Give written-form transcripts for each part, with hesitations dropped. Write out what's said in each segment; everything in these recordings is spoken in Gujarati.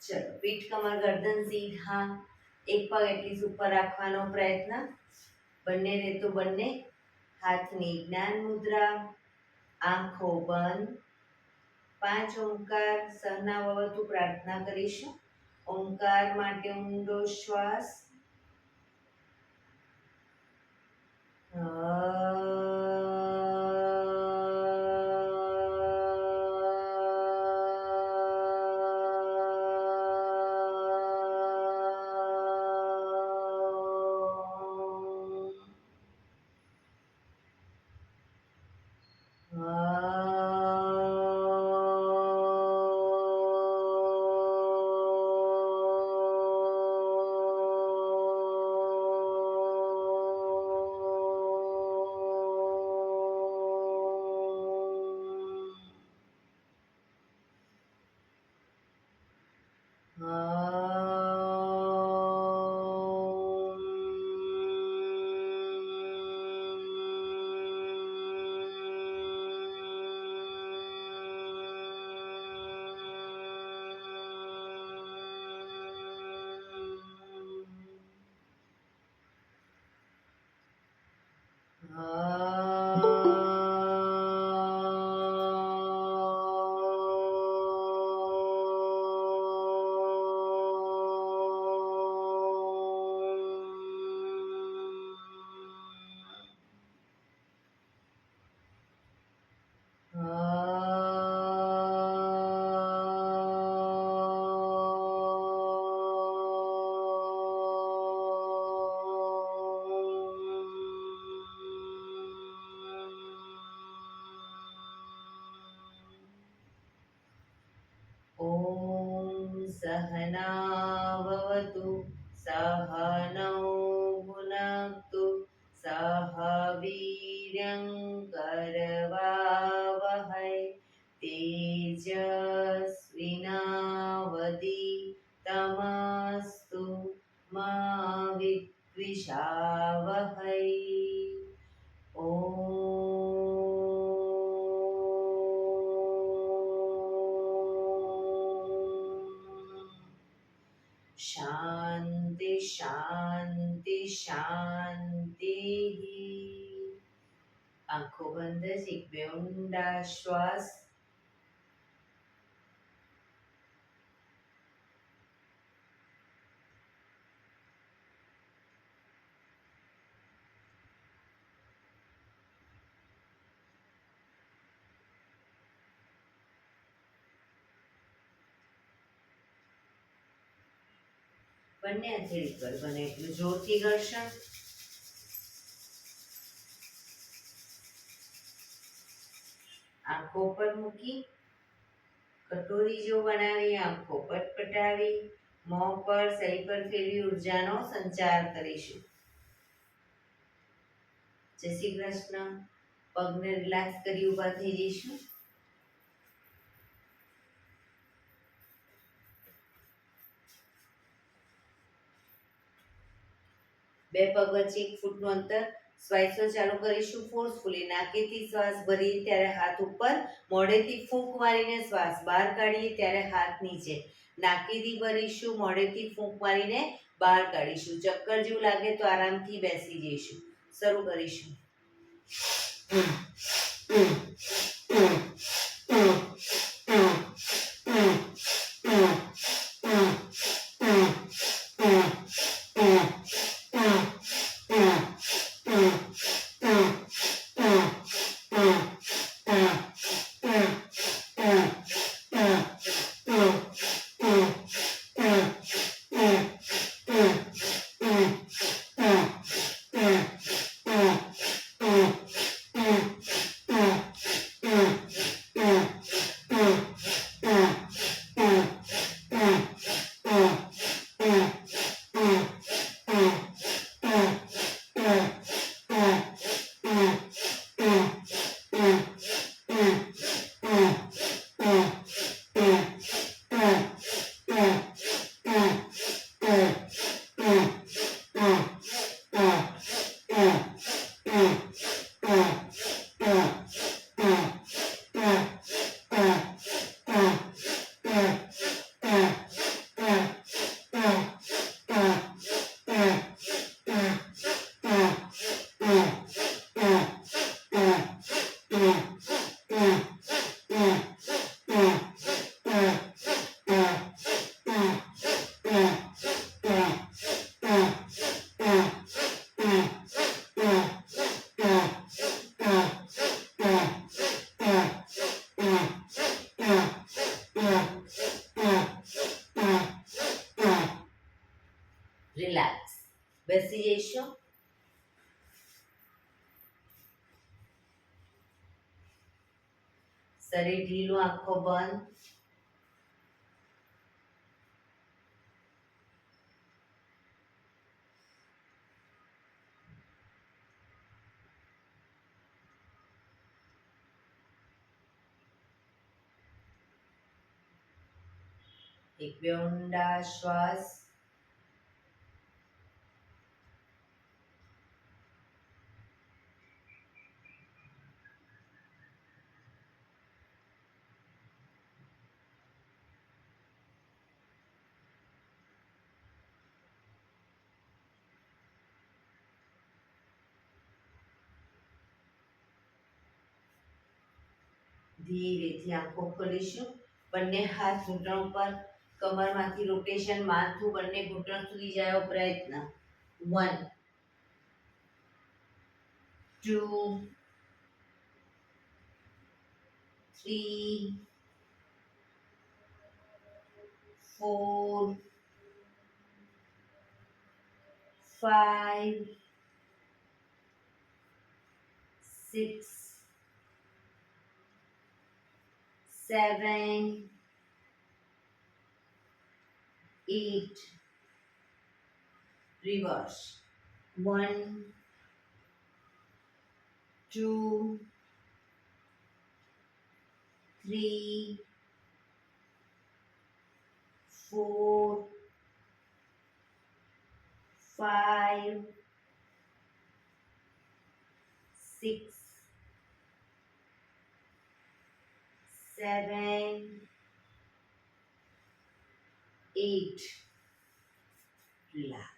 ચલો, પીઠ કમર ગરદન સીધા, એક પગ એટલી ઉપર રાખવાનો પ્રયત્ન. બંને રહેતો બંને હાથની જ્ઞાન મુદ્રા, આંખો બંધ. 5 ઓમકાર સહના ભવતુ પ્રાર્થના કરીશું. ઓમકાર માટે ઊંડો શ્વાસ. सहनावतु सहनौ भुनक्तु सह वीर्यं करवावहै तेजस्विनावधीतमस्तु मा विद्विषावहै। शांति शांति शांति। आंखों बंद, एक बे ऊंडा श्वास. બંને હથેળી પર બને એટલું જોરથી ઘર્ષણ. આંખો પર મૂકી કટોરી જો બનાવી આંખો પટપટાવી મોં પર સહી પર ફેરવી ઉર્જાનો સંચાર કરીશું. જય શ્રી કૃષ્ણ. પગને રિલેક્સ કરી ઊભા થઈ જઈશું. બે પગ વચ્ચે 1 ફૂટનું અંતર. શ્વાસો ચાલુ કરીશું ફોર્સફુલી. નાકેથી શ્વાસ ભરીએ ત્યારે હાથ ઉપર, મોઢેથી ફૂંક મારીને શ્વાસ બહાર કાઢીએ ત્યારે હાથ નીચે. નાકેથી ભરીશું, મોઢેથી ફૂંક મારીને બહાર કાઢીશું. ચક્કર જેવું લાગે તો આરામથી બેસી જઈશું. શરૂ કરીશું. બેસી જઈશું. શરીર ઢીલું, આંખો બંધ. એક બે ઊંડા શ્વાસ. ધીરેથી આંખો ખોલીશું. બંને હાથ ઘૂંટણ પર, કમરમાંથી રોટેશન, માથું બંને ઘૂંટણ સુધી જાય પ્રયત્ન. 1 2 3 4 5 6 7 8 reverse. 1 2 3 4 5 6 7 8 relax.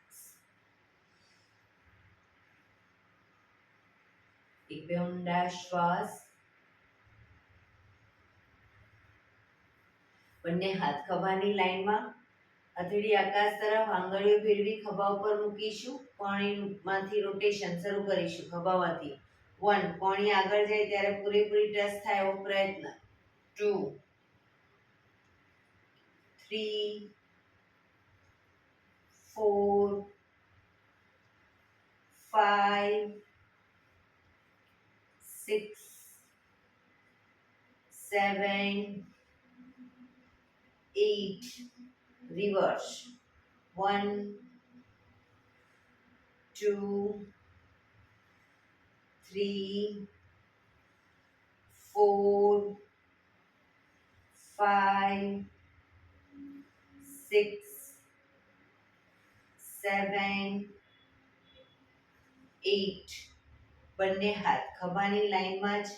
એક બે ઊંડા શ્વાસ. બંને હાથ ખભાની લાઈનમાં, હથેળી આકાશ તરફ, આંગળીઓ ફેરવી ખભા ઉપર મૂકીશું. કોણીમાંથી રોટેશન શરૂ કરીશું. ખભામાંથી 1 કોણી આગળ જાય ત્યારે પૂરેપૂરી ટચ થાય એવો પ્રયત્ન. 2 3 4 5 6 7 8 reverse. 1 2 3 4 5 6 7 8. બંને હાથ ખભાની લાઈનમાં જ,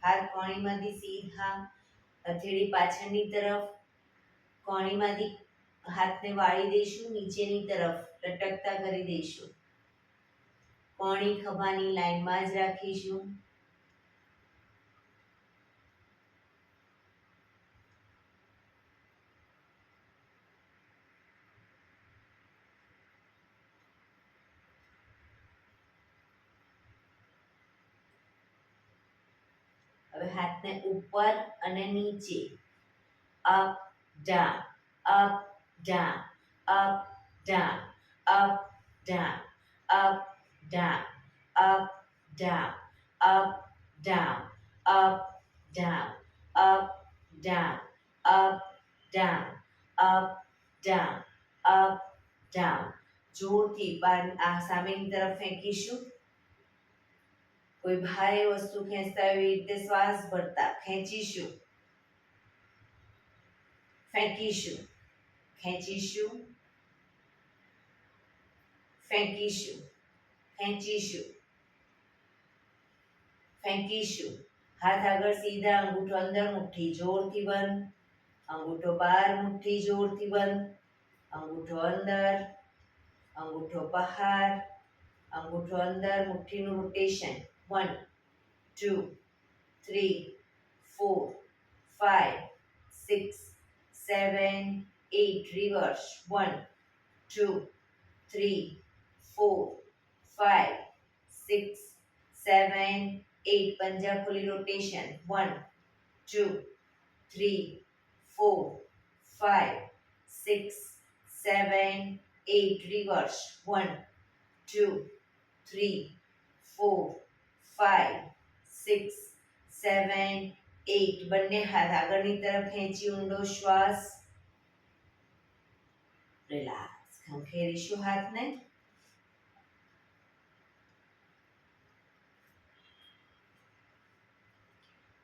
હાથ કોણીમાંથી સીધા, હથેળી પાછળની તરફ, કોણીમાંથી હાથને વાળી દઈશું, નીચેની તરફ લટકતા કરી દઈશું. કોણી ખભાની લાઈનમાં જ રાખીશું. હવે હાથને ઉપર અને નીચે, up down, up down, up down, up down, up down, up down, up down, up down, up down, up down, up down, up down. જોરથી આ સામેની તરફ ફેંકીશું. કોઈ ભારે વસ્તુ ખેંચતા એવી રીતે શ્વાસ ભરતા ખેંચીશું, ફેંકીશું, ખેંચીશું, ફેંકીશું, ખેંચીશું, ફેંકીશું. હાથ આગળ સીધા, અંગૂઠો અંદર, મુઠ્ઠી જોરથી બંધ, અંગૂઠો બહાર, મુઠ્ઠી જોરથી બંધ, અંગૂઠો અંદર, અંગૂઠો બહાર, અંગૂઠો અંદર, મુઠ્ઠીનું રોટેશન. 1 2 3 4 5 6 7 8 reverse. 1 2 3 4 5 6 7 8. પંજા ખોલી રોટેશન. 1 2 3 4 5 6 7 8 reverse. 1 2 3 4 5 6 7 8 બંને હાથ આગળની તરફ ખેંચી ઊંડો શ્વાસ રિલેક્સ ખંખેરીશું હાથને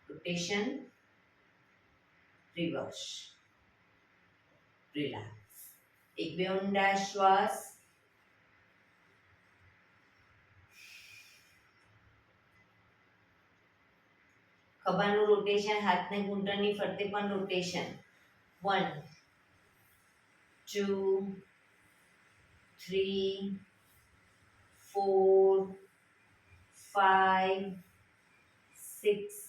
રોટેશન રિવર્સ રિલેક્સ એક બે ઊંડા શ્વાસ ખભાનું રોટેશન હાથને ઘૂંટણની ફરતે પણ રોટેશન 1 2 3 4 5 6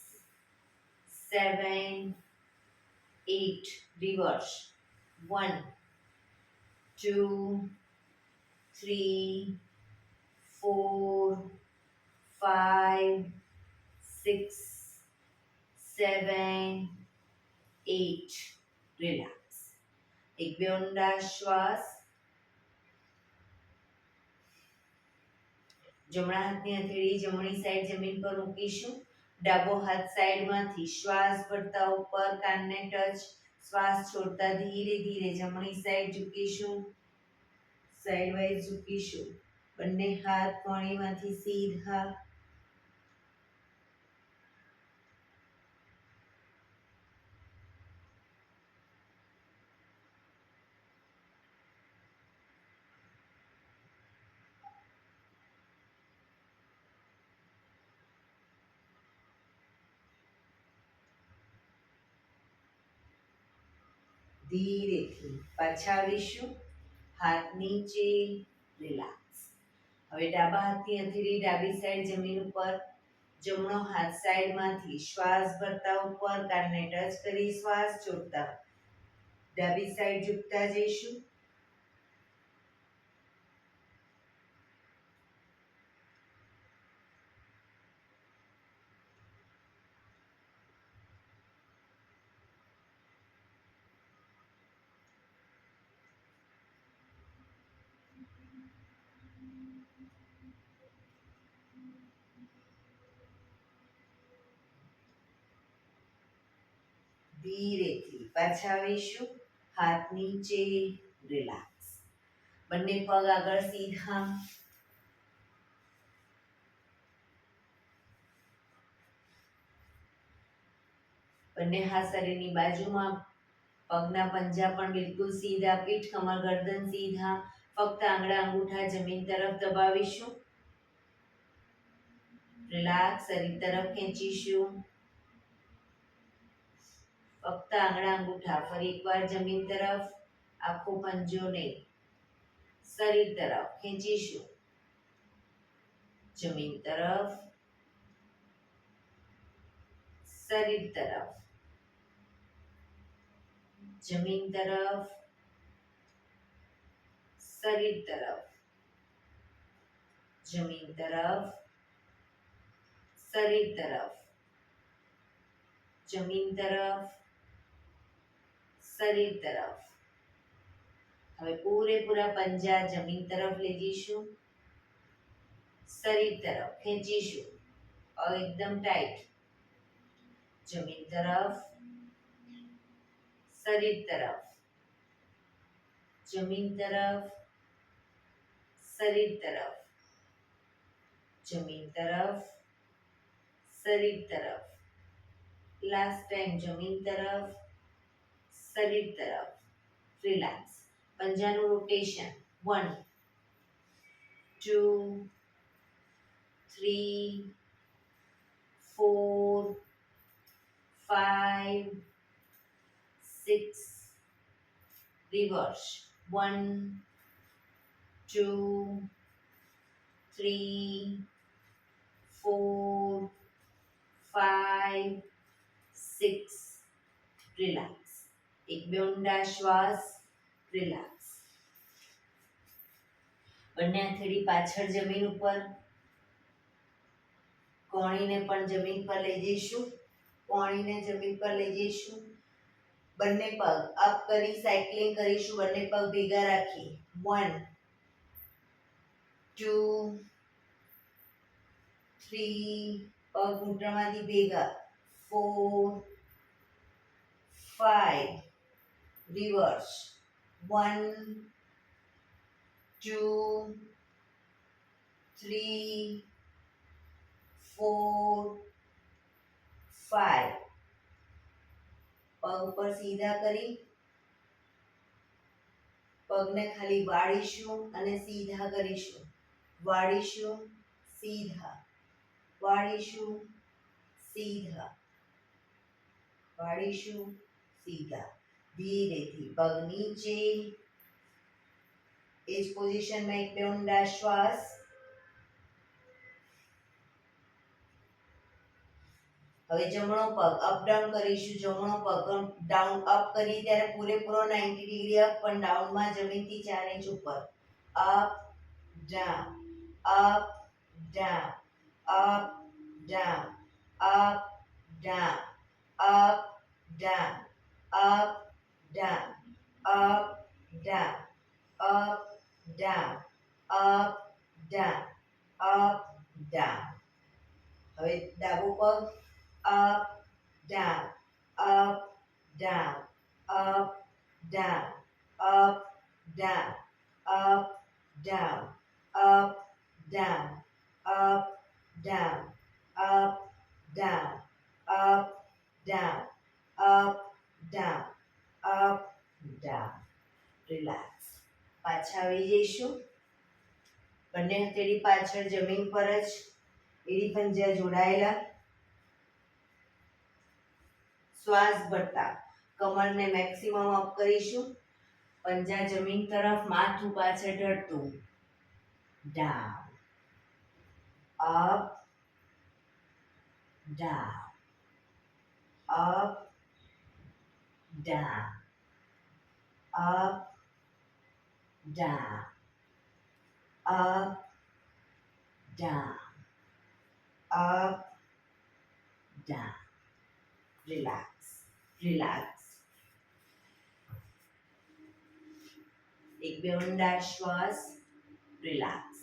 7 8 reverse 1 2 3 4 5 6 7 8 રિલેક્સ એક બે ઊંડા શ્વાસ જમણા હાથની હથેળી જમણી સાઈડ જમીન પર મૂકીશું ડાબો હાથ સાઈડમાંથી શ્વાસ ભરતા ઉપર કાનને ટચ શ્વાસ છોડતા ધીરે ધીરે જમણી સાઈડ ઝૂકીશું સાઈડ વાઇઝ ઝૂકીશું બંને હાથ કોણીમાંથી સીધા ધીરેથી પાછા આવીશું હાથ નીચે રિલેક્સ હવે ડાબા હાથની હથેળી ડાબી સાઈડ જમીન ઉપર જમણો હાથ સાઈડમાંથી શ્વાસ ભરતા ઉપર કાનને ટચ કરી શ્વાસ છોડતા ડાબી સાઈડ ઝૂકતા જઈશું ધીરેથી પાછા આવીશું હાથ નીચે રિલેક્સ બંને પગ આગળ સીધા બંને હાથ શરીરની બાજુમાં પગના પંજા પણ બિલકુલ સીધા પીઠ કમર ગરદન સીધા ફક્ત આંગળા અંગૂઠા જમીન તરફ દબાવીશું રિલેક્સ શરીર તરફ ખેંચીશું ફક્ત આંગળા અંગૂઠા ફરી એકવાર જમીન તરફ આખો પંજો નહીં શરીર તરફ ખેંચીશું જમીન તરફ શરીર તરફ જમીન તરફ શરીર તરફ જમીન તરફ શરીર તરફ જમીન તરફ શરીર તરફ હવે પૂરેપૂરા પંજા જમીન તરફ લઈ જઈશું શરીર તરફ ખેંચીશું એકદમ ટાઈટ જમીન તરફ શરીર તરફ જમીન તરફ શરીર તરફ જમીન તરફ શરીર તરફ લાસ્ટ ટાઈમ જમીન તરફ શરીર તરફ રિલેક્સ પંજાનું રોટેશન 1 2 3 4 5 6 reverse 1 2 3 4 5 6 રિલેક્સ એક બે ઊંડા શ્વાસ રિલેક્સ બંને હથેળી પાછળ જમીન ઉપર કોણીને પણ જમીન પર લઈ જઈશું કોણીને જમીન પર લઈ જઈશું બંને પગ અપ કરી સાયકલિંગ કરીશું બંને પગ ભેગા રાખી 1 2 3 પગ ઘૂંટણમાંથી ભેગા 4 5 reverse 1 2 3 4 5 પગ ઉપર સીધા કરી પગને ખાલી વાળીશું અને સીધા કરીશું વાળીશું સીધા વાળીશું સીધા વાળીશું સીધા ધીરેથી પગ નીચે એ જ પોઝિશનમાં એક બે ઊંડા શ્વાસ હવે જમણો પગ અપ ડાઉન કરીશું જમણો પગ ડાઉન અપ કરી ત્યારે પૂરેપૂરો 90 ડિગ્રી અપ પણ ડાઉનમાં જમીનથી 4 ઇંચ ઉપર up down up down up down up down up down up down up down up down up down up down હવે ડાબો પગ up down up down up down up down up down up down up down up down up down up down up down relax પાછા આવી જઈશું બંને હથેળી પાછળ જમીન પર જ એડી પંજા જોડાયેલા શ્વાસ ભરતા કમરને મેક્સિમમ અપ કરીશું પંજા જમીન તરફ માથું પાછળ ઢળતું down up down up down up down up down up down relax relax એક બે ઊંડા શ્વાસ રિલેક્સ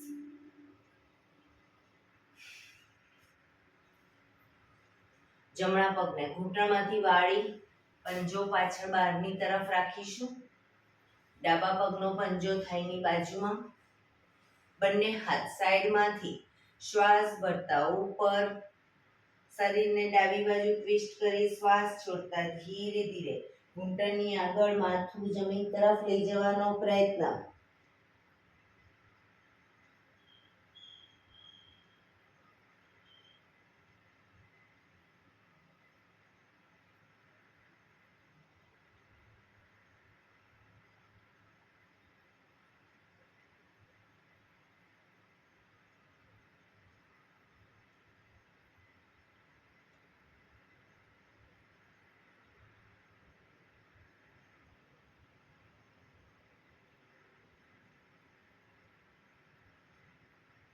જમણા પગને ઘૂંટણમાંથી વાળી પંજો પાછળ બહારની તરફ રાખીશું ડાબા પગનો પંજો થાઈની બાજુમાં બંને હાથ સાઈડમાંથી શ્વાસ ભરતા ઉપર શરીરને ડાબી બાજુ ટ્વિસ્ટ કરી શ્વાસ છોડતા ધીરે ધીરે ઘૂંટણની આગળ માથું જમીન તરફ લઈ જવાનો પ્રયત્ન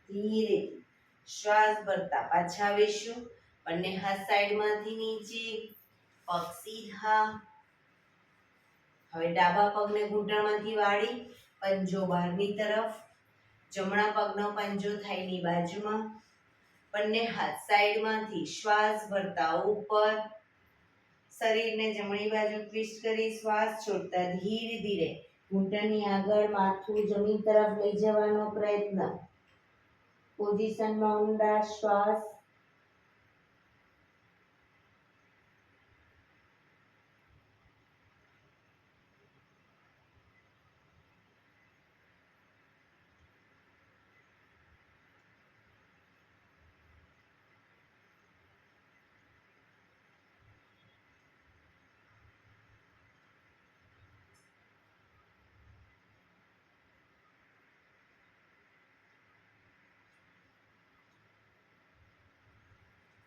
ધીરે શ્વાસ ભરતા પાછા આવીશું બંને હાથ સાઈડમાંથી નીચે પગ સીધા હવે ડાબા પગને ઘૂંટણમાંથી વાળી પંજો બહારની તરફ જમણા પગનો પંજો થાઈની બાજુમાં બંને હાથ સાઈડમાંથી શ્વાસ ભરતા ઉપર શરીરને જમણી બાજુ ટ્વિસ્ટ કરી શ્વાસ છોડતા ધીરે ધીરે ઘૂંટણની આગળ માથું જમીન તરફ લઈ જવાનો પ્રયત્ન પોઝિશનમાં ઊંડા શ્વાસ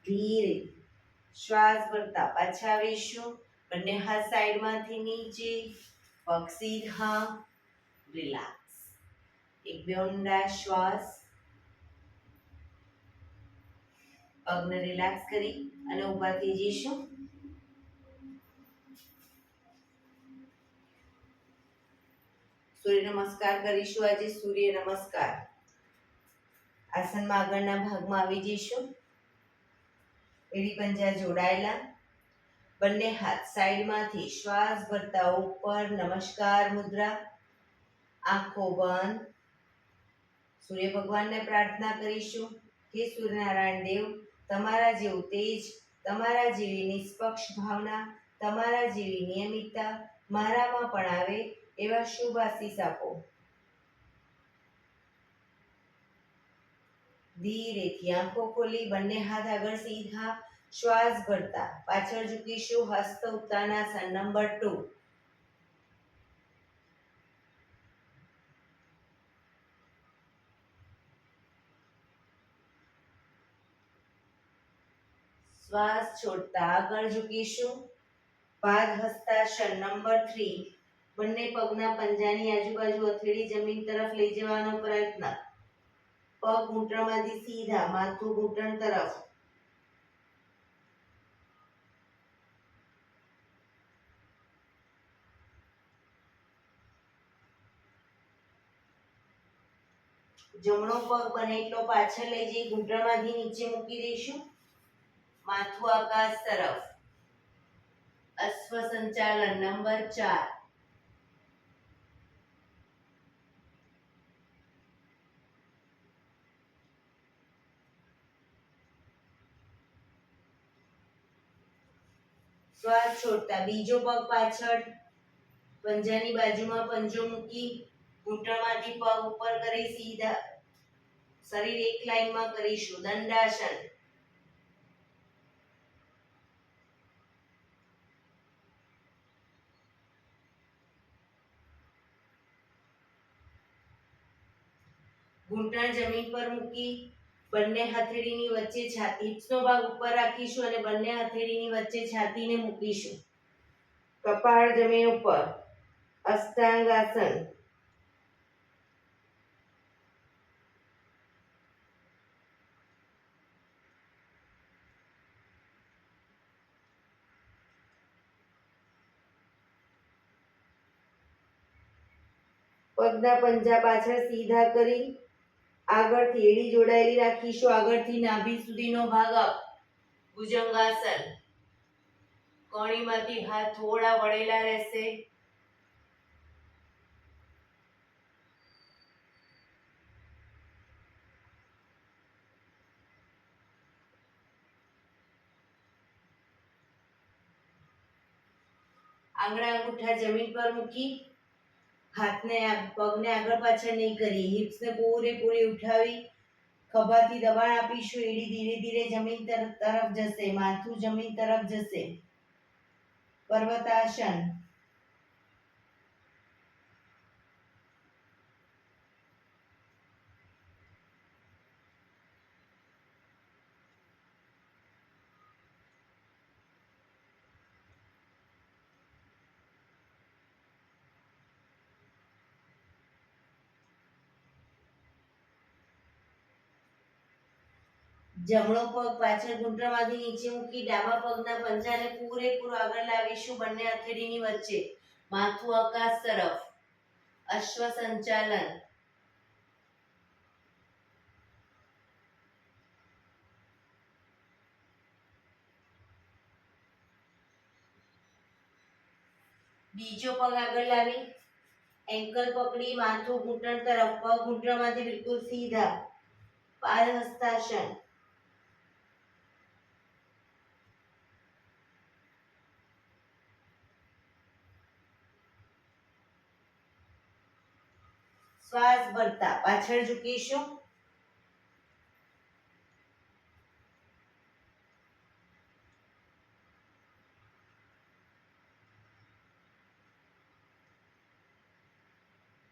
ધીરે શ્વાસ ભરતા પાછા આવીશું બંને હાથ સાઈડમાંથી નીચે પગ સીધા રિલેક્સ એક બે ઊંડા શ્વાસ પગને રિલેક્સ કરી અને ઊભા થઈ જઈશું સૂર્ય નમસ્કાર કરીશું આજે સૂર્ય નમસ્કાર આસનમાં આગળના ભાગમાં આવી જઈશું. એડી પંજા જોડાયેલા, બંને હાથ સાઈડમાંથી શ્વાસ ભરતા ઉપર નમસ્કાર મુદ્રા, આંખો બંધ. સૂર્ય ભગવાનને પ્રાર્થના કરીશું કે સૂર્યનારાયણ દેવ, તમારા જેવું તેજ, તમારા જેવી નિષ્પક્ષ ભાવના, તમારા જેવી નિયમિતતા મારામાં પણ આવે એવા શુભ આશીષ આપો. ધીરેથી આંખો ખોલી બંને હાથ આગળ સીધા, શ્વાસ ભરતા પાછળ ઝૂકીશું. હસ્ત ઉત્તાનાસન નંબર 2. શ્વાસ છોડતા આગળ ઝૂકીશું. પાદ હસ્તાસન નંબર 3. બંને પગના પંજાની આજુબાજુ હથેળી જમીન તરફ લઈ જવાનો પ્રયત્ન. પગ ઘૂંટણમાંથી સીધા, માથું ઘૂંટણ તરફ. જમણો પગ બને એટલો પાછળ લઈ જઈ ઘૂંટણમાંથી નીચે મૂકી દઈશું. માથું આકાશ તરફ. અશ્વ સંચાલન નંબર 4. શ્વાસ છોડતા બીજો પગ પાછળ, પંજાની બાજુમાં પંજો મૂકી ઘૂંટણમાંથી પગ ઉપર કરી સીધા શરીર એક લાઈનમાં કરીશું. દંડાસન. ઘૂંટણ જમીન પર મૂકી બંને હથેળીની વચ્ચે છાતી, હિપ્સનો ભાગ ઉપર રાખીશું અને બંને હથેળીની વચ્ચે છાતીને મૂકીશું. કપાળ જમીન ઉપર. અષ્ટાંગ આસન. પગના પંજા પાછળ સીધા કરી આગળથી એડી જોડાયેલી રાખીશું. આગળથી નાભી સુધીનો ભાગ અપ. ભુજંગાસન. કોણીમાંથી હાથ થોડા વળેલા રહેશે. આંગળા અંગૂઠા જમીન પર મૂકી પગને આગળ પાછળ નહીં કરીએ. હિપ્સને પૂરેપૂરી ઉઠાવી ખભાથી દબાણ આપીશું. એડી ધીરે ધીરે જમીન તરફ જશે. માથું જમીન તરફ જશે. પર્વતાસન. જમણો પગ પાછળ ઘૂંટણમાંથી નીચે મૂકી ડાબા પગના પંજાને પૂરેપૂરો આગળ લાવીશું બંને હથેળીની વચ્ચે. માથું આકાશ તરફ. અશ્વ સંચાલન. બીજો પગ આગળ લાવી એન્કલ પકડી માથું ઘૂંટણ તરફ, પગ ઘૂંટણમાંથી બિલકુલ સીધા. પાદ હસ્તાસન. શ્વાસ ભરતા પાછળ ઝૂકીશું.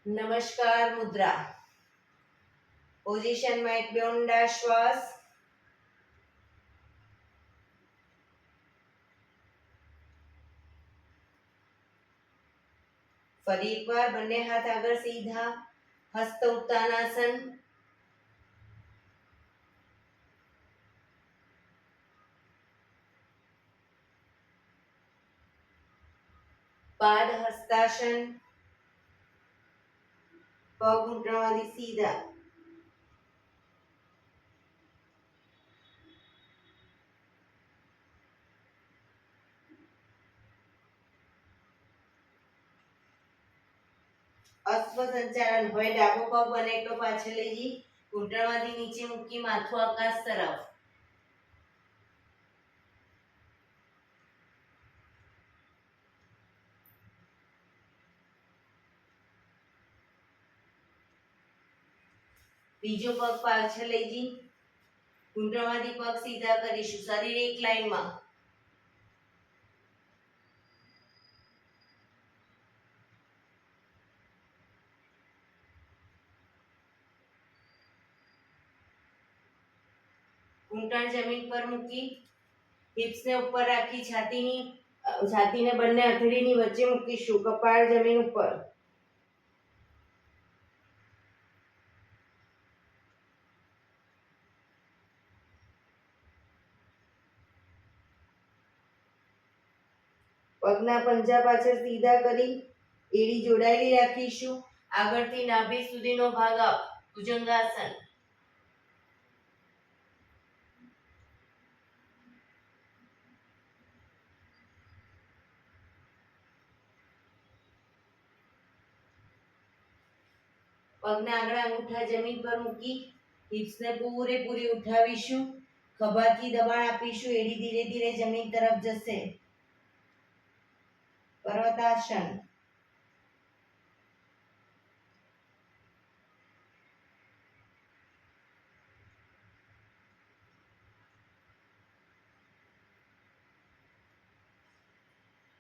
નમસ્કાર મુદ્રા. પોઝિશનમાં એક બે ઊંડા શ્વાસ. ફરી એકવાર બંને હાથ આગળ સીધા. હસ્ત ઉત્તાનાસન. પાદ હસ્તાસન. પગ ઘૂંટણમાંથી સીધા. અશ્વ સંચાલન હોય ડાબો પગ બને એટલો પાછળ લઈ જઈ ઘૂંટણમાંથી નીચે મૂકી માથું આકાશ તરફ. બીજો પગ પાછળ લઈ જઈ ઘૂંટણમાંથી પગ સીધા કરીશું. શરીર એક લાઈનમાં. ઘૂંટણ જમીન પર મૂકી હિપ્સને ઉપર રાખી છાતીને બંને હથેળીની વચ્ચે મૂકીશું. કપાળ જમીન ઉપર. પગના પંજા પાછળ સીધા કરી એડી જોડાયેલી રાખીશું. આગળથી નાભી સુધીનો ભાગ અપ. ભુજંગાસન. પગના આગળ અંગૂઠા જમીન પર મૂકી હિપ્સને પૂરેપૂરી ઉઠાવીશું. ખભાથી દબાણ આપીશું. એડી ધીરે ધીરે જમીન તરફ જશે. પર્વતાસન.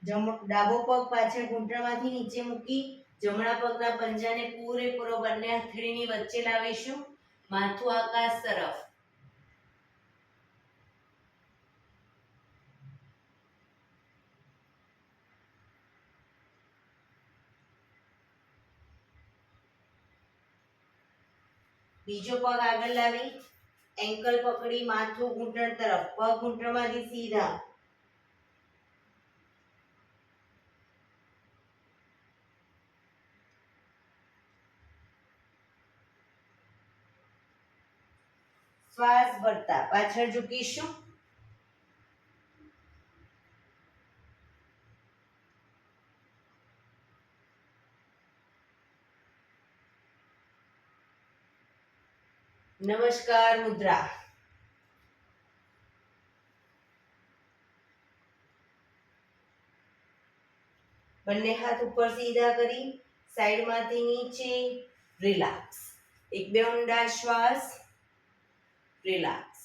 ડાબો પગ પાછળ ઘૂંટણમાંથી નીચે મૂકી જમણા પગના પંજાને પૂરેપૂરો બંને હથેળીની વચ્ચે લાવીશું. માથું આકાશ તરફ. બીજો પગ આગળ લાવી એન્કલ પકડી માથું ઘૂંટણ તરફ. પગ ઘૂંટણમાંથી સીધા. શ્વાસ ભરતા પાછળ ઝૂકીશું. નમસ્કાર મુદ્રા. બંને હાથ ઉપર સીધા કરી સાઈડમાંથી નીચે રિલેક્સ. એક બે ઊંડા શ્વાસ. રિલેક્સ.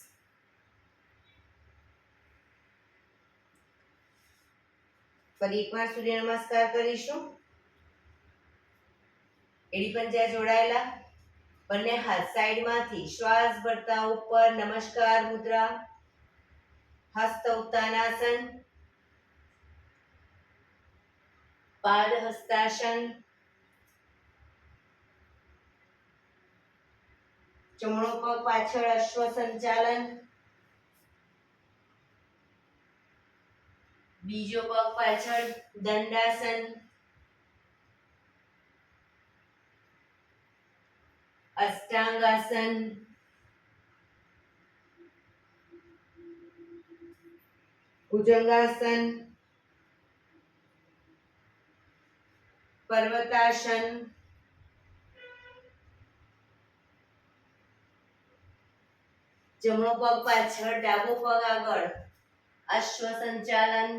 ફરી એકવાર સૂર્ય નમસ્કાર કરીશું. એડી પંજા જોડાયેલા. બંને હાથ સાઈડમાંથી શ્વાસ ભરતા ઉપર. નમસ્કાર મુદ્રા. હસ્ત ઉત્તાનાસન. પાદ હસ્તાસન. જમણો પગ પાછળ અશ્વ સંચાલન. બીજો પગ પાછળ દંડાસન. અષ્ટાંગાસન. ભુજંગાસન. પર્વતાસન. જમણો પગ પાછળ ડાબો પગ આગળ. અશ્વ સંચાલન.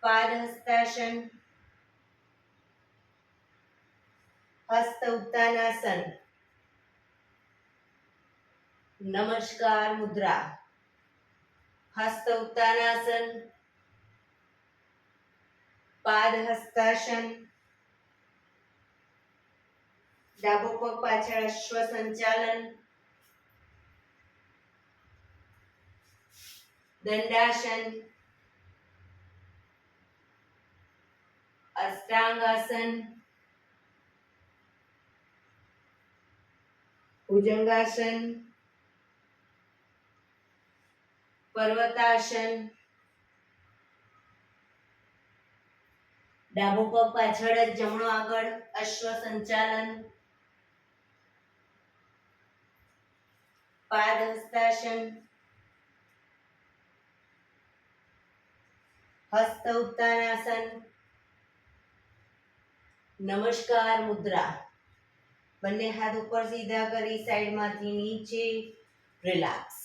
પાદ હસ્તાસન. હસ્ત ઉત્તાનાસન. નમસ્કાર મુદ્રા. હસ્ત ઉત્તાનાસન. પાદ હસ્તાસન. ડાબો પગ પાછળ અશ્વ સંચાલન. દંડાસન. અષ્ટાંગાસન. ભુજંગાસન. પર્વતાસન. ડાબો પગ પાછળ જ જમણો આગળ. અશ્વ સંચાલન. પાદ હસ્તાસન. હસ્ત ઉત્તાનાસન, નમસ્કાર મુદ્રા. બંને હાથ ઉપર સીધા કરી સાઈડમાંથી નીચે, રિલેક્સ.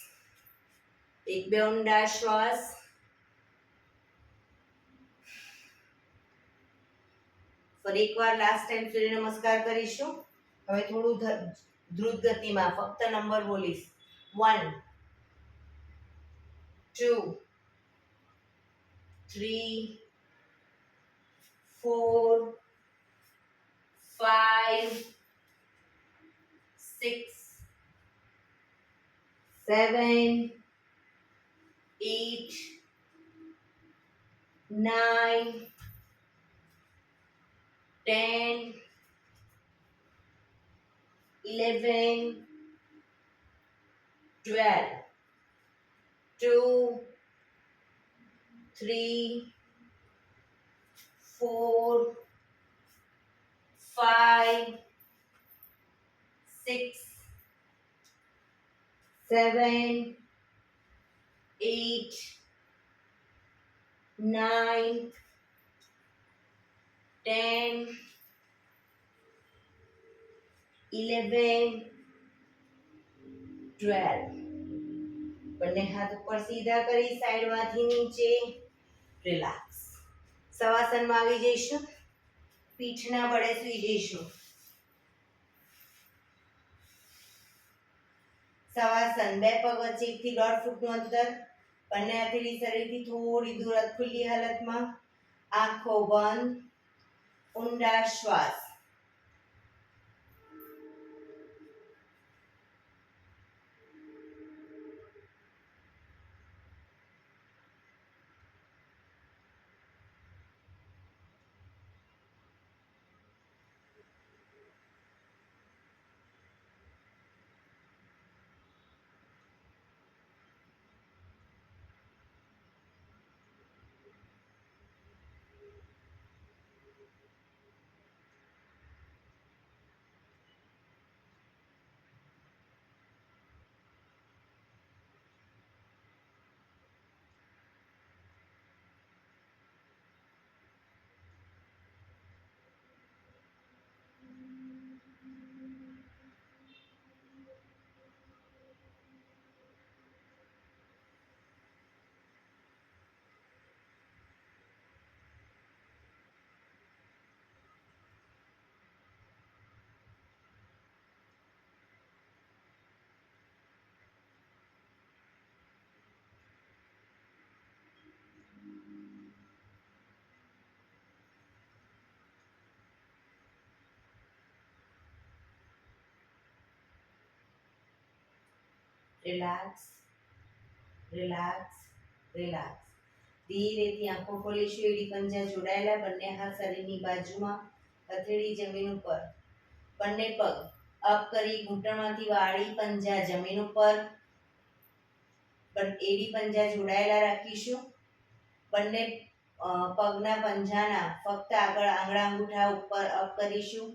એક બે ઊંડા શ્વાસ. ફરી એકવાર લાસ્ટ ટાઈમ સૂર્ય નમસ્કાર કરીશું. હવે થોડું દ્રુત ગતિમાં ફક્ત નંબર બોલીશ. 1 2 3 4 5 6 7 8 9 10 11 12 2 3 4 5 6 7 8 9 10 11 12. બંને હાથ ઉપર સીધા કરી સાઈડમાંથી નીચે, રિલેક્સ. શવાસનમાં આવી જઈશું. પીઠના બળે સૂઈ જઈશું. શવાસન, બે પગ વચ્ચે 1 થી 1.5 ફૂટનું અંતર. બંને હથેળી શરીરથી થોડી દૂર ખુલ્લી હાલતમાં. આંખો બંધ. ઊંડા શ્વાસ. Relax, relax, relax. ધીરેથી આંખો ખોલીશું. એડી પંજા જોડાયેલા. બંને હાથ શરીરની બાજુમાં. હથેળી જમીન ઉપર. બંને પગ અપ કરી ઘૂંટણમાંથી વાળી પંજા જમીન ઉપર. એડી પંજા જોડાયેલા રાખીશું. બંને પગના પંજાના ફક્ત આગળ આંગળા અંગૂઠા ઉપર અપ કરીશું.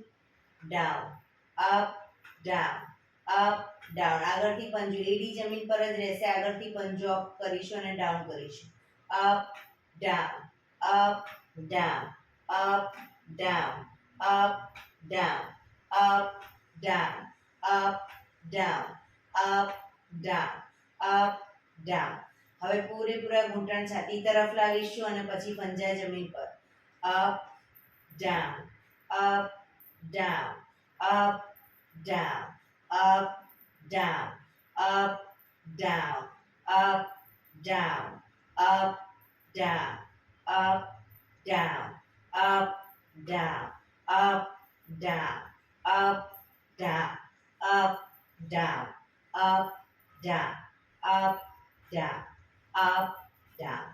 Down, up, down, up, down. આગળથી પંજો એડી જમીન પર જ રહેશે. આગળથી પંજો અપ કરીશું અને ડાઉન કરીશું. Up, down, up, down, up, down, up, down, up, down, up, down, up, down, up, down. હવે પૂરેપૂરા ઘૂંટણ છાતી તરફ લાવીશું અને પછી પંજા જમીન પર. Up, down, up, down, up, down, up, down, up, down, up, down, up, down, up, down, up, down, up, down, up, down, up, down, up, down, up, down, up, down.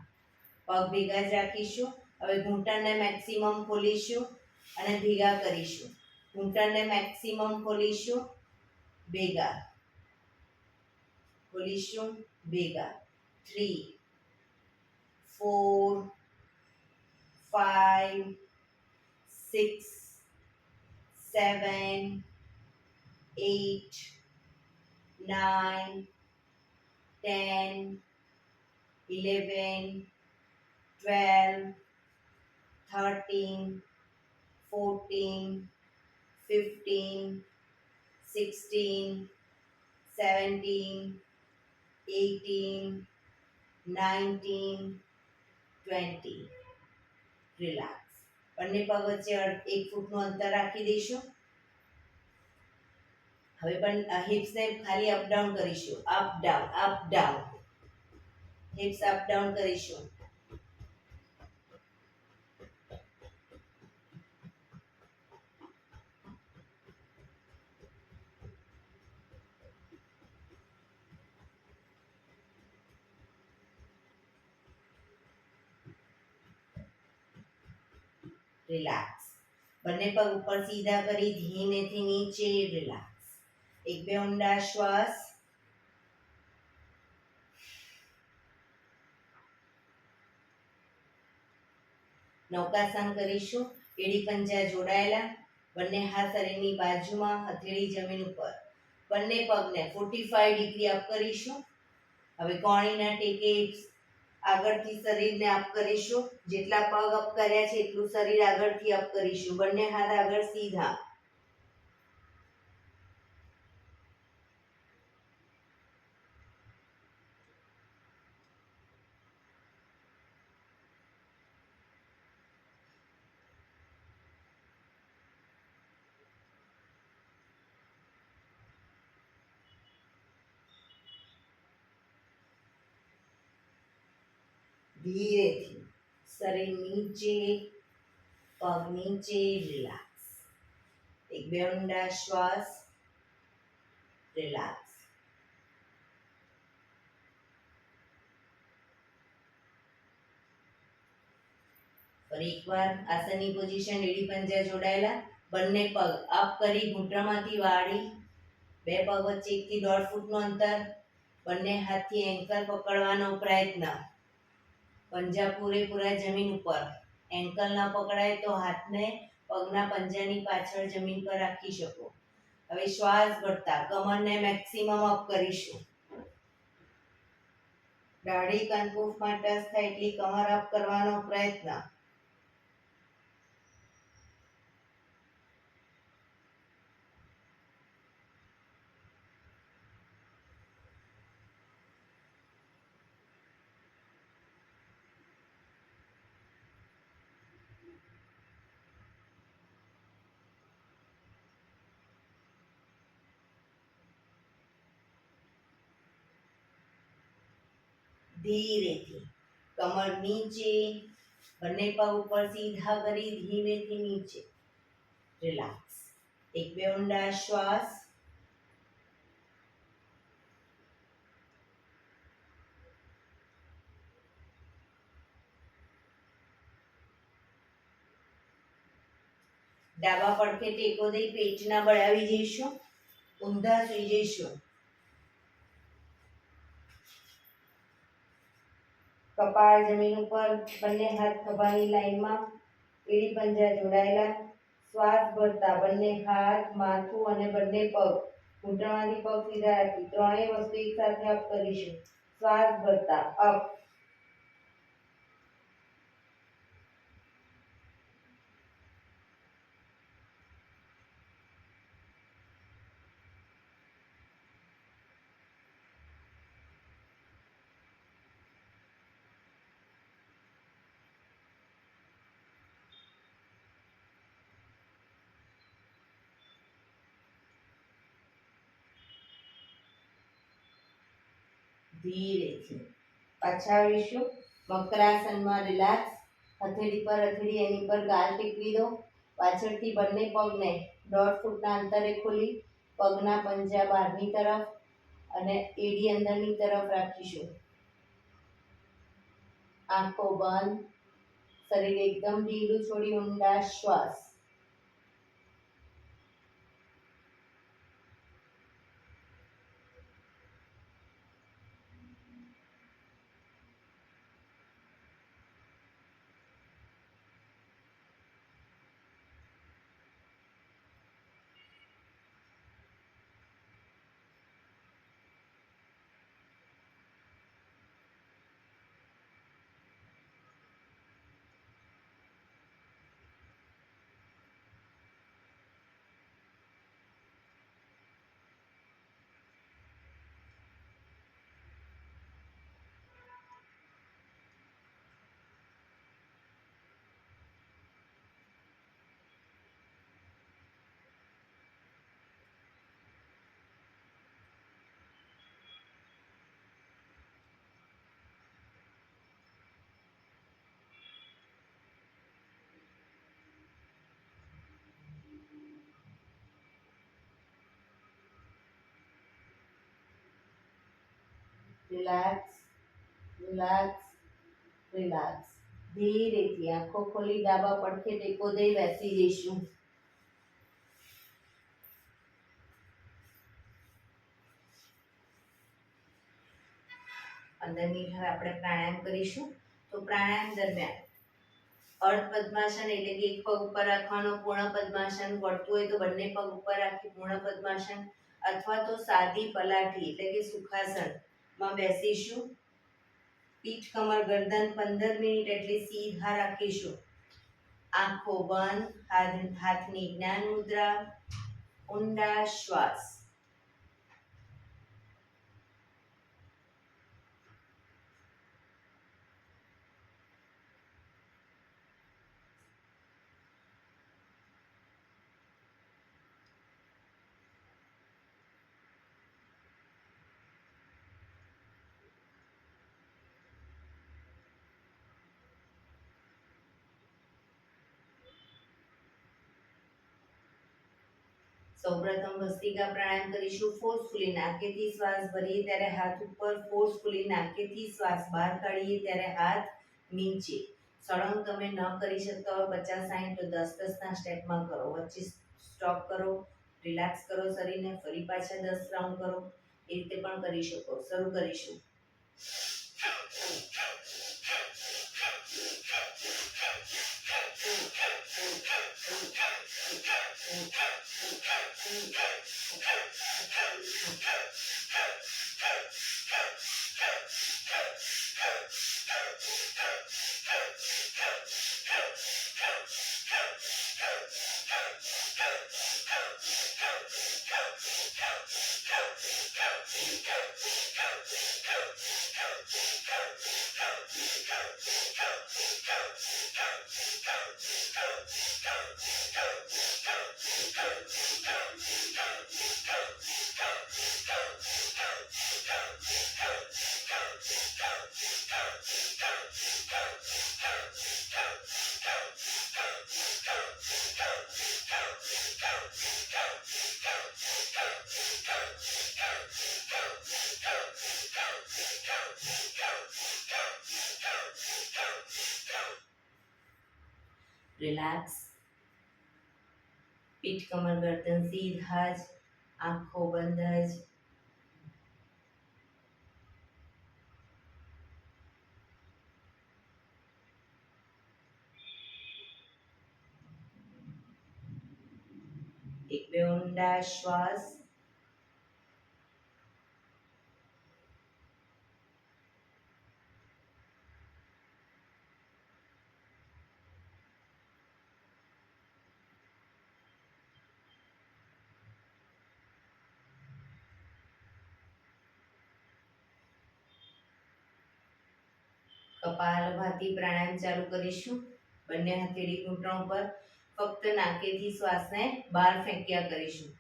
પગ ભેગા જ રાખીશું. હવે ઘૂંટણને મેક્સિમમ ખોલીશું અને ભેગા કરીશું. ઘૂંટણને મેક્સિમમ ખોલીશું, ભેગા ખોલીશું, ભેગા. 3 4 5 6 7 8 9 10 11 12, 13, 14, 15, 16, 17, 18, 19, 20. રિલેક્સ. બંને પગ વચ્ચે 1 ફૂટનું અંતર રાખી દઈશું. હવે પણ હિપ્સને ખાલી અપ ડાઉન કરીશું. Up down, up down. Hips up down કરીશું. રિલેક્સ. બંને પગ ઉપર સીધા કરી ધીમેથી નીચે. રિલેક્સ. એક બે ઊંડા શ્વાસ. નૌકાસન કરીશું. એડી પંજા જોડાયેલા. બંને હાથ શરીરની બાજુમાં, હથેળી જમીન ઉપર. બંને પગને 45 ડિગ્રી અપ કરીશું. હવે કોણીના ટેકે આગળથી શરીરને અપ કરીશું. જેટલા પગ અપ કર્યા છે એટલું શરીર આગળથી અપ કરીશું. બંને હાથ આગળ સીધા. ધીરેથી શરીર નીચે, પગ નીચે. રિલેક્સ. એક બે ઊંડા શ્વાસ. રિલેક્સ. ફરી એકવાર આસનની પોઝિશન. એડી પંજા જોડાયેલા. બંને પગ અપ કરી ઘૂંટણમાંથી વાળી. બે પગ વચ્ચે 1 થી 1.5 ફૂટનું અંતર. બંને હાથથી એન્કલ પકડવાનો પ્રયત્ન. પંજા પૂરેપૂરા જમીન ઉપર. એન્કલ ના પકડાય તો હાથને પગના પંજાની પાછળ જમીન પર રાખી શકો. હવે શ્વાસ ભરતા કમરને મેક્સિમમ અપ કરીશું. દાઢી કનકુફમાં ટચ થાય એટલી કમર અપ કરવાનો પ્રયત્ન. ધીરેથી કમર નીચે. બંને પગ ઉપર સીધા કરી ધીમેથી નીચે. રિલેક્સ. એક બે ઊંડા શ્વાસ. ડાબા પડખે ટેકો દઈ પેટના બળ આવી જઈશું. ઊંધા સુઈ જઈશું. કપાળ જમીન ઉપર. બંને હાથ ખભાની લાઈનમાં. એડી પંજા જોડાયેલા. શ્વાસ ભરતા બંને હાથ, માથું અને બંને પગ ઘૂંટણમાંથી પગ સીધા રાખી ત્રણેય વસ્તુ એકસાથે અપ કરીશું. શ્વાસ ભરતા અપ. ધીરેથી પાછા આવીશું. મકરાસનમાં. રિલેક્સ. હથેળી પર હથેળી એની પર ગાલ ટેકવી દો. પાછળથી બંને પગને 1.5 ફૂટના અંતરે ખોલી પગના પંજા બહારની તરફ અને એડી અંદરની તરફ રાખીશું. આંખો બંધ. શરીર એકદમ ઢીલું છોડી ઊંડા શ્વાસ. Relax, relax, relax. ધીરેથી આંખો ખોલી ડાબા પડખે ટેકો દઈ બેસી જઈશું. અંદર મીઠા આપણે પ્રાણાયામ કરીશું. તો પ્રાણાયામ દરમિયાન અર્ધ પદ્માસન એટલે કે એક પગ ઉપર રાખવાનો, પૂર્ણ પદ્માસન વળતું હોય તો બંને પગ ઉપર રાખી પૂર્ણ પદ્માસન, અથવા તો સાદી પલાઠી એટલે કે સુખાસન માં બેસીશું. પીઠ કમર ગરદન 15 મિનિટ એટલે સીધા રાખીશું. આંખો બંધ, હાથની જ્ઞાન મુદ્રા, ઊંડા શ્વાસ. સૌપ્રથમ ભસ્ત્રિકા પ્રાણાયામ કરીશું. ફોર્સફુલી નાકેથી શ્વાસ ભરીએ ત્યારે હાથ ઉપર, ફોર્સફુલી નાકેથી શ્વાસ બહાર કાઢીએ ત્યારે હાથ નીચે. સળંગ તમે ન કરી શકતા હોય 50-60 તો 10-10 ના સ્ટેપમાં કરો. વચ્ચે સ્ટોપ કરો, રિલેક્સ કરો શરીરને, ફરી પાછા 10 રાઉન્ડ કરો. એ રીતે પણ કરી શકો. શરૂ કરીશું. રિલેક્સ. પીઠ કમર ગરદન સીધા જ, આંખો બંધ જ. એક બે ઊંડા શ્વાસ. કપાલભાતિ પ્રાણાયામ ચાલુ કરીશું. બંને હથેળી ઘૂંટણ પર. ફક્ત નાકેથી શ્વાસને બહાર ફેંક્યા કરીશું.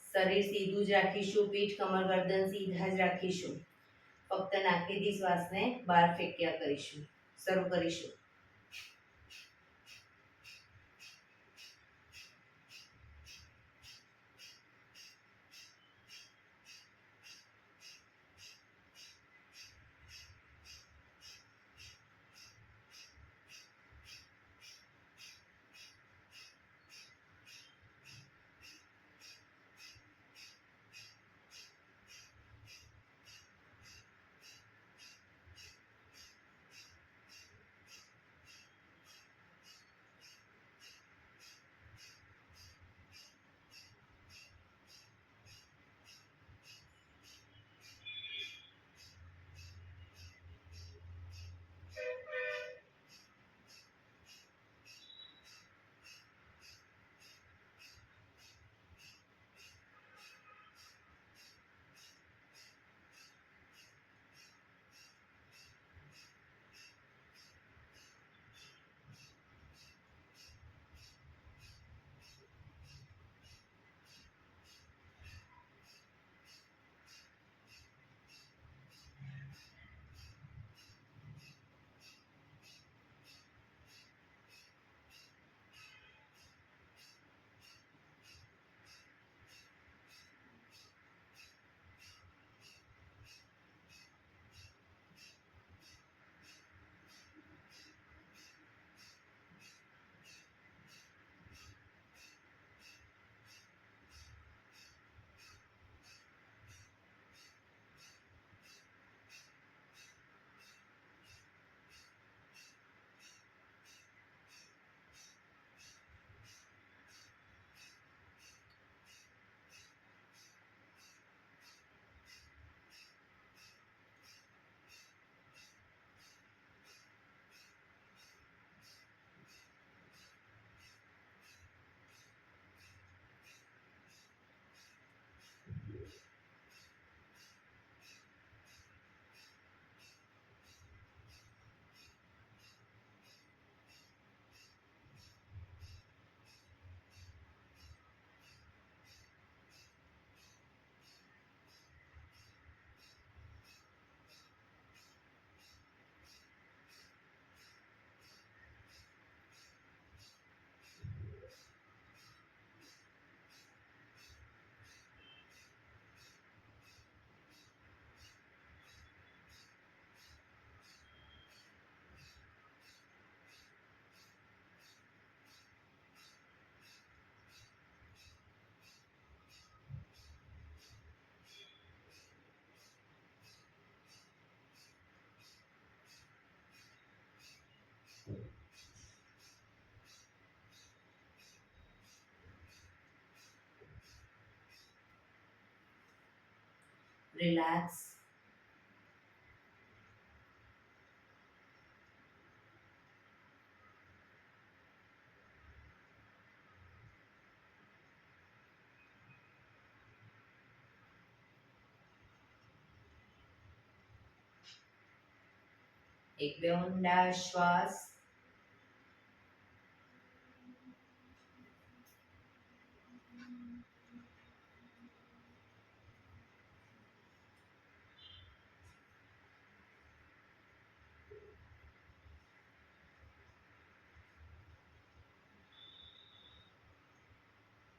શરીર સીધું જ રાખીશું. પીઠ કમર ગરદન સીધા જ રાખીશું. ફક્ત નાકેથી શ્વાસને બહાર ફેંક્યા કરીશું. શરૂ કરીશું. રિલેક્સ. એક બે ઊંડા શ્વાસ.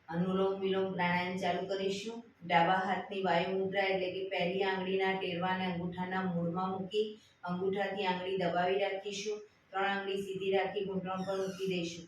અનુલોમ વિલોમ પ્રાણાયામ ચાલુ કરીશું. ડાબા હાથની વાયુ મુદ્રા એટલે કે પહેલી આંગળીના ટેરવાને અંગૂઠાના મૂળમાં મૂકી અંગૂઠાથી આંગળી દબાવી રાખીશું. 3 આંગળી સીધી રાખી ઘૂંટણ પર મૂકી દઈશું.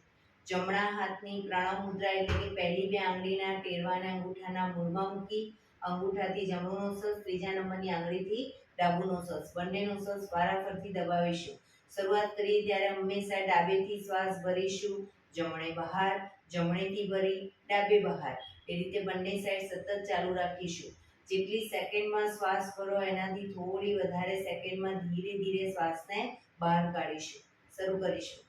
જમણા હાથની પ્રણવ મુદ્રા એટલે કે પહેલી 2 આંગળીના ટેરવાને અંગૂઠાના મૂળમાં મૂકી અંગૂઠાથી જમણું નોસસ, ત્રીજા નંબરની આંગળીથી ડાબું નોસસ, બંને નોસસ વારાફરતી દબાવીશું. શરૂઆત કરીએ ત્યારે હંમેશા ડાબેથી શ્વાસ ભરીશું, જમણે બહાર, જમણેથી ભરી ડાબે બહાર. એ રીતે બંને સાઈડ સતત ચાલુ રાખીશું. જેટલી સેકન્ડમાં શ્વાસ ભરો એનાથી થોડી વધારે સેકન્ડમાં ધીરે ધીરે શ્વાસને બહાર કાઢીશું. શરૂ કરીશું.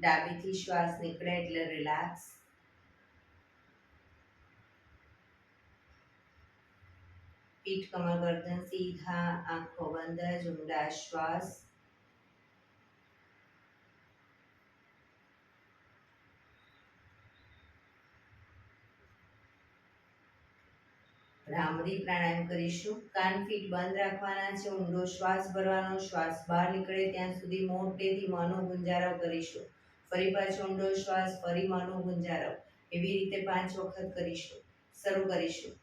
ડાબીથી શ્વાસ નીકળે એટલે રિલેક્સ. પીઠ કમર ગરદન સીધા, આંખો બંધ, ઊંડા શ્વાસ. ભ્રામરી પ્રાણાયામ કરીશું. કાન ફીટ બંધ રાખવાના છે. ઊંડો શ્વાસ ભરવાનો. શ્વાસ બહાર નીકળે ત્યાં સુધી મોટેથી મોંનો ગુંજારવ કરીશું. ફરી પાછો ઊંડો શ્વાસ, ફરી મોંનો ગુંજારવ. એવી રીતે 5 વખત કરીશું. શરૂ કરીશું.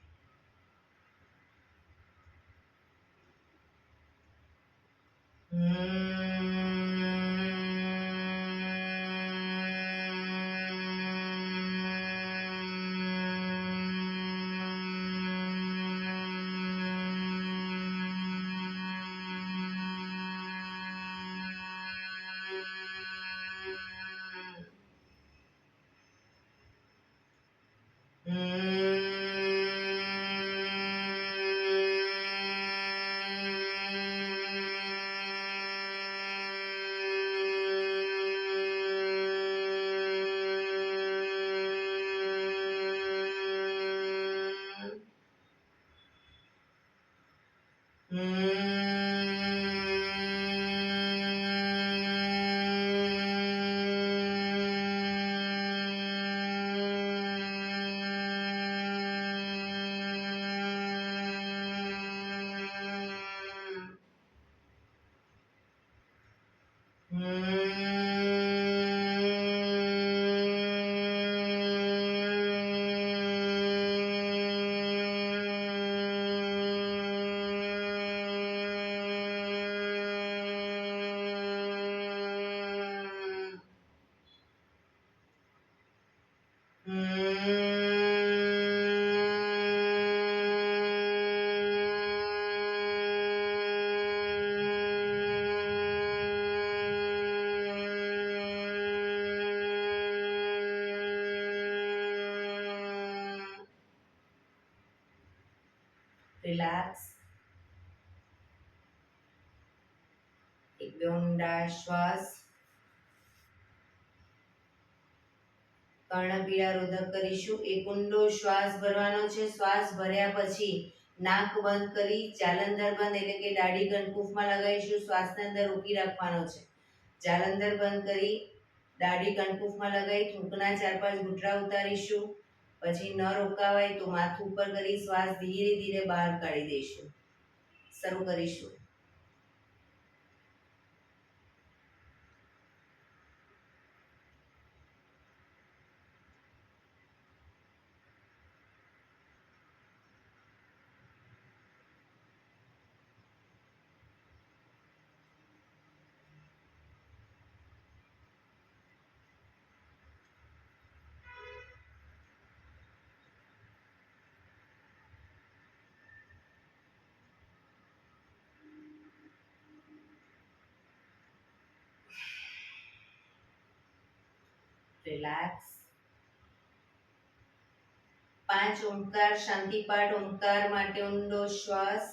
રિલેક્સ. એક બે ઊંડા શ્વાસ. કર્ણપીળા રોધક કરીશું. એક ઊંડો શ્વાસ ભરવાનો છે. શ્વાસ ભર્યા પછી નાક બંધ કરી જાલંધર બંધ એટલે કે દાઢી કણકુફમાં લગાવીશું. શ્વાસને અંદર રોકી રાખવાનો છે. જાલંધર બંધ કરી દાઢી કણકુફમાં લગાવી થૂંકના 4-5 ઘૂંટડા ઉતારીશું. પછી ન રોકાવાય તો માથું ઉપર કરી શ્વાસ ધીરે ધીરે બહાર કાઢી દઈશું. શરૂ કરીશું. રિલેક્સ. 5 ઓમકાર શાંતિપાઠ. ઓમકાર માટે ઊંડો શ્વાસ.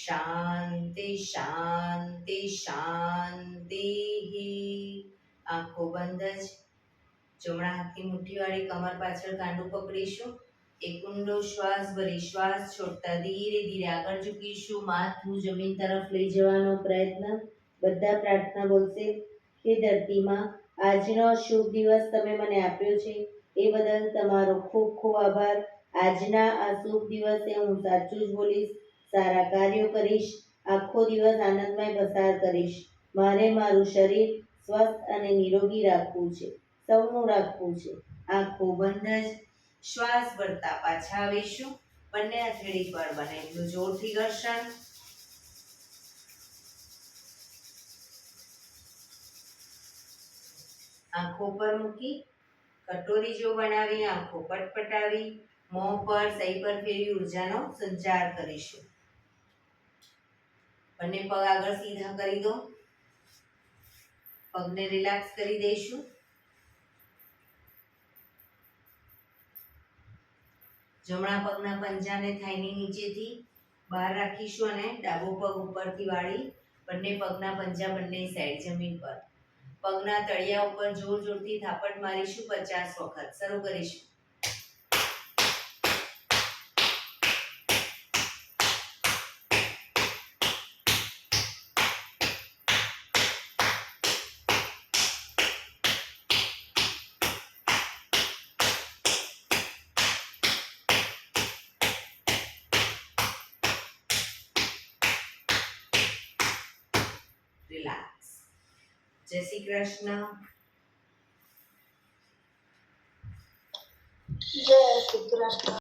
શાંતિ શાંતિ શાંતિ. આંખો બંધ જ. જમણા હાથની મુઠ્ઠીવાળી કમર પાછળ કાંડું પકડીશું. એક ઊંડો શ્વાસ ભરી શ્વાસ છોડતા ધીરે ધીરે આગળ ઝૂકીશું. માથું જમીન તરફ લઈ જવાનો પ્રયત્ન. બધા પ્રાર્થના બોલશે. હે ધરતીમાં, આજનો શુભ દિવસ તમે મને આપ્યો છે એ બદલ તમારો ખૂબ ખૂબ આભાર. આજના આ શુભ દિવસે હું સાચું જ બોલીશ, સારા કાર્યો કરીશ, આખો દિવસ આનંદમય પસાર કરીશ. મારે મારું શરીર સ્વસ્થ અને નિરોગી રાખવું છે, સૌનું રાખવું છે. આંખો બંધ જ. શ્વાસ ભરતા પાછા આવીશું. બંને હથેળી પર બને એટલું જોરથી ઘર્ષણ. આંખો પર મૂકી કટોરી જો બનાવી આંખો પટપટાવી મોં પર સહી પર ફેરવી ઉર્જાનો સંચાર કરીશું. બંને પગ આગળ સીધા કરી દો. પગને રિલેક્સ કરી દઈશું. જમણા પગના પંજાને થાઈની નીચેથી બહાર રાખીશું અને ડાબો પગ ઉપરથી વાળી બંને પગના પંજા બંને સાઈડ જમીન પર. પગના તળિયા ઉપર જોર જોરથી થાપટ મારીશું 50 વખત. શરૂ કરીશું. રિલેક્સ. જય શ્રી કૃષ્ણ. જય શ્રી કૃષ્ણ.